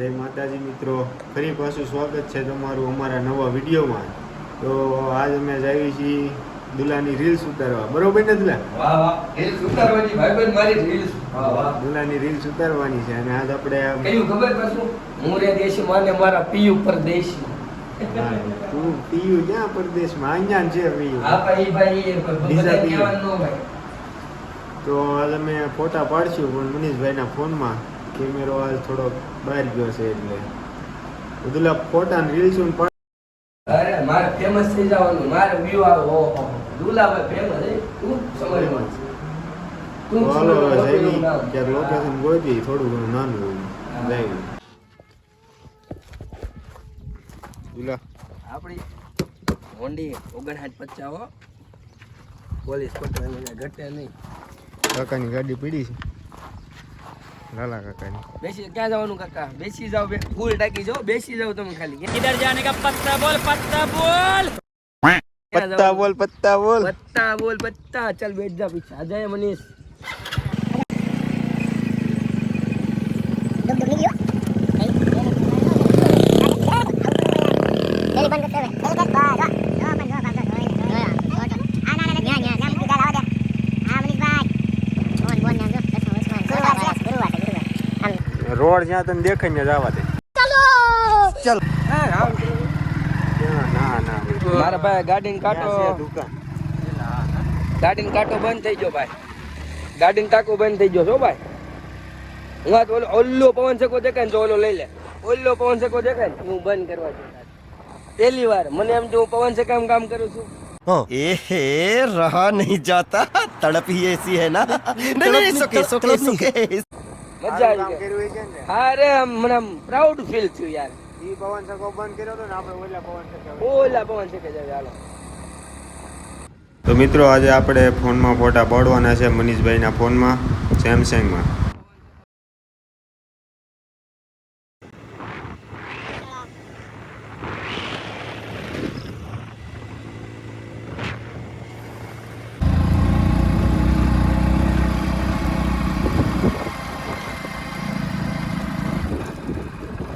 જય માતાજી મિત્રો, ફરી પાછું સ્વાગત છે તમારું અમારા નવા વિડીયોમાં. તો આજ અમે જાવી છીએ દુલાની રીલ્સ ઉતારવા. બરોબર ને દુલા? વાહ વાહ, રીલ્સ ઉતારવાની ભાઈબંધ મારી રીલ્સ. વાહ વાહ, દુલાની રીલ્સ ઉતારવાની છે અને આજ આપણે કયું ખબર પાછું? હું રે દેશી માને મારા પીયુ પરદેશી. તું પીયું ક્યાં પરદેશમાં? અહીંયા છે પીયું. હા ભાઈ ભાઈ, બીજા બધા પીયુ. કહેવાનું ન ભાઈ. તો આજ અમે ફોટા પાડશું પણ મનીષભાઈના ફોનમાં કેમેરો આજ થોડો બહાર ગયો છે એટલે દુલા ફોટા ને રીલ્સ અરે મારે ફેમસ થઈ જવાનું, મારે વ્યૂ આવે. ઓહો, દુલાભાઈ ફેમસ હે. તું સમજમાં તું હાલો સમજમાં જઈ નામ. ક્યાંક લોકેશન ગોતી થોડું ઘણું નાનું હોય જઈ દુલા આપણી હોન્ડી 5950 પોલીસ પકડે ઘટે નહીં. કાકાની ગાડી પડી છે, લાલા કાકાની. બેસી ક્યાં જવાનું કાકા? બેસી જાવ, ફૂલ ટાકી જાઓ, બેસી જાવ તમે ખાલી. किधर जाने का पत्ता बोल पत्ता बोल પત્તા બોલ પત્તા બોલ. પત્તા બોલ પત્તા. ચાલ બેઠ જા પીછે. આ જાય મનીષ. રોડ જ્યાં તને દેખાય ને જવા દે. ચલો ના ના ના મારા ભાઈ ગાડીને ત્યાં છે કાંટો દુકાન. ગાડીને કાંટો બંધ થઈ ગયો ભાઈ. ગાડીને ટાંકો બંધ થઈ ગયો છો ભાઈ. હું આ તો ઓલ્લો પવન સકો દેખાય ને તો ઓલો લઈ લે. ઓલ્લો પવન સકો દેખાય ને હું બંધ કરવા છું. પહેલી વાર મને એમ જો હું પવન સકામ કામ કરું છું. एहे रहा नहीं जाता, तड़प ही ऐसी है ना। नहीं सुके सुके सुके। મજા કામ આવી ગઈ. કર્યું હોય છે ને. હા રે, મને પ્રાઉડ ફીલ થયું યાર. ઈ પવન સકો બંધ કર્યો તો ને આપણે ઓલા પવન સકો. ઓલા પવન સકે જાય. હાલો તો મિત્રો આજે આપણે ફોનમાં ફોટા પાડવાના છે મનીષભાઈના ફોનમાં સેમસંગમાં.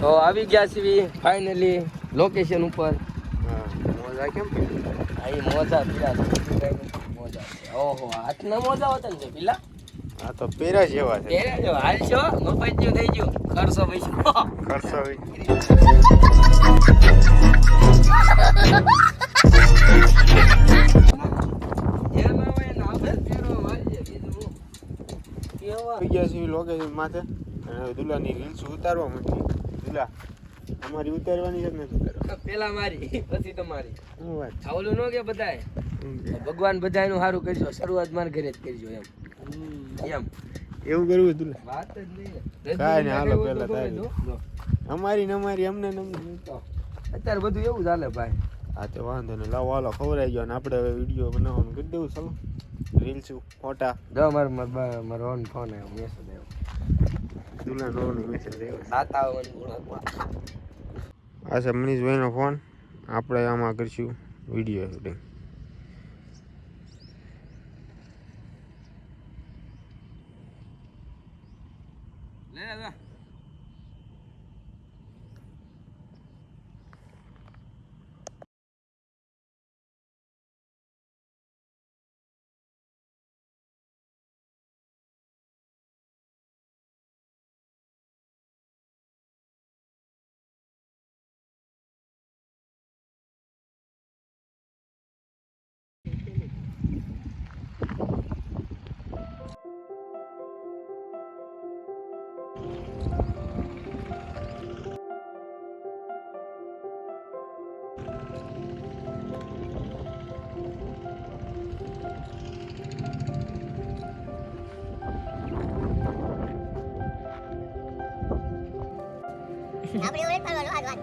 તો આવી ગયા છીએ ફાઇનલી લોકેશન ઉપર. મોજા કેમ પડી? અહીં મોજા પીલા છે. મોજા છે. ઓહો, હાથના મોજા હોતા ને પીલા. આ તો પેરા જેવા છે. પહેર્યા જો હાલ છો મફત જેવું થઈ ગયું. ખર્ચો પૈસા ખર્ચો એમાં હોય ને આપણે પહેરો મારી જાય. બીજું હું કેવા થઈ ગયા છે લોકેશન માથે અને હવે દુલાની રીલ્સ ઉતારવા માંડી. દુલા અમારી ઉતારવાની છે કે નથી ઉતારવાની? પેલા મારી પછી તમારી. શું વાત છે? ઓલું ન કે બધાય ભગવાન બધાયનું સારું કરજો, શરૂઆત મારા ઘરે જ કરજો એમ. એવું કરવું છે દુલા? વાત જ નહીં. કાંઈ નહીં, હાલો પહેલા તો તારી. જો. અમારી ને અમારી અમને ને અમને. અત્યારે બધું એવું ચાલે ભાઈ. હા તો વાંધો નહીં, લાવો હાલો ખવડાવી ગયો અને આપણે હવે વિડીયો બનાવવાનું કરી દેવું. ચાલો રીલ્સ ફોટા. જો મારો ઓન ફોન આવ્યો, મેસેજ આવ્યો. દુલા નવો મેસેજ આવ્યો. 57 આ છે મનીષભાઈનો ફોન. આપણે આમાં કરીશું વિડીયો શૂટિંગ. લે લે આપણે ઓળખ કરવાનો આ વાત.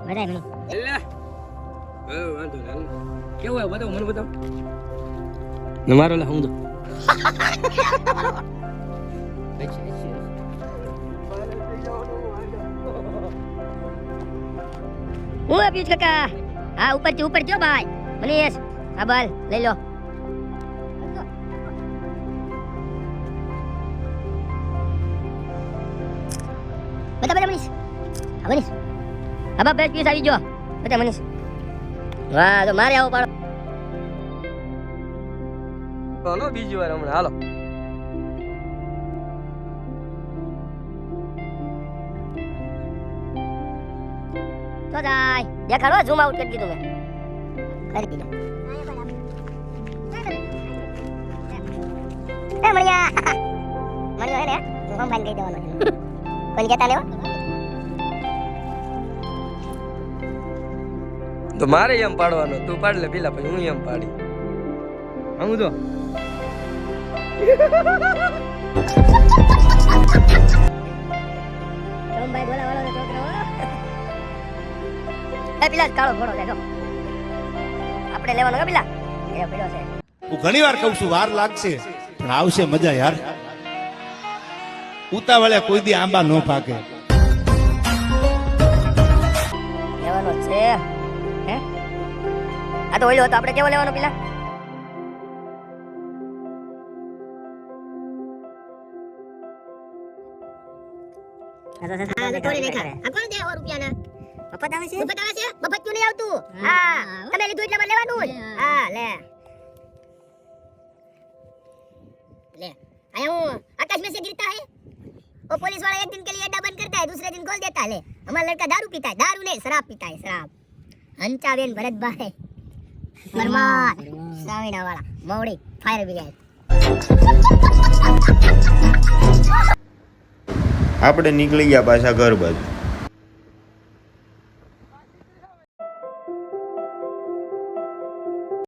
બધાય મને લે વાંધો નહીં. કેવું હોય બતાવો, મને બતાવો. ને મારો લે હું તો હું પિયુષ કાકા. હા ઉપરથી ઉપર જો ભાઈ મનીષ. હા બાલ લઈ લો. બતા મનીષ. હા મનીષ. હા બા 2 પીસ આવી ગયો. બતા મનીષ. વાહ તો મારે આવો પાડો. નો બીજી વાર હમણાં હાલો. તો જાય દેખાડો ઝૂમ આઉટ કરી દીધું મેં કરી દીધું એ મળ્યા મળ્યો હે ને હું હમ ભાઈ કહી દેવાનો કોણ કહેતા લેવો તો મારે એમ પાડવાનો તું પાડ લે પેલા પછી હું એમ પાડી હું તો ભાઈ બોલાવાળો ને છોકરો એ પેલા કાળો ઘોડો છે જો આપણે લેવાનો કે પેલા એ પડ્યો છે હું ઘણી વાર કહું છું વાર લાગશે પણ આવશે મજા યાર ઉતાવળે કોઈ દી આંબા ન પાકે લેવાનો છે હે આ તો ઓલ્યો હતો આપણે કેવો લેવાનો પેલા આ તો તોડી નાખા આ કોણ દે 100 રૂપિયાના મફત આવે છે મફત ક્યું નહીં આવતું હા તમે લીધું એટલે મને લેવાનું જ હા લે ले आया हूँ आकाश में से गिरता है वो पुलिस वाला एक दिन के लिए अड्डा बंद करता है दूसरे दिन खोल देता है ले हमारा लड़का दारू पीता है दारू नहीं शराब पीता है शराब हंचाबेन भरत भाई बरमार सावीना वाला मौड़ी फायर ब्रिगेड આપણે નીકળી ગયા પાછા ઘર બાજુ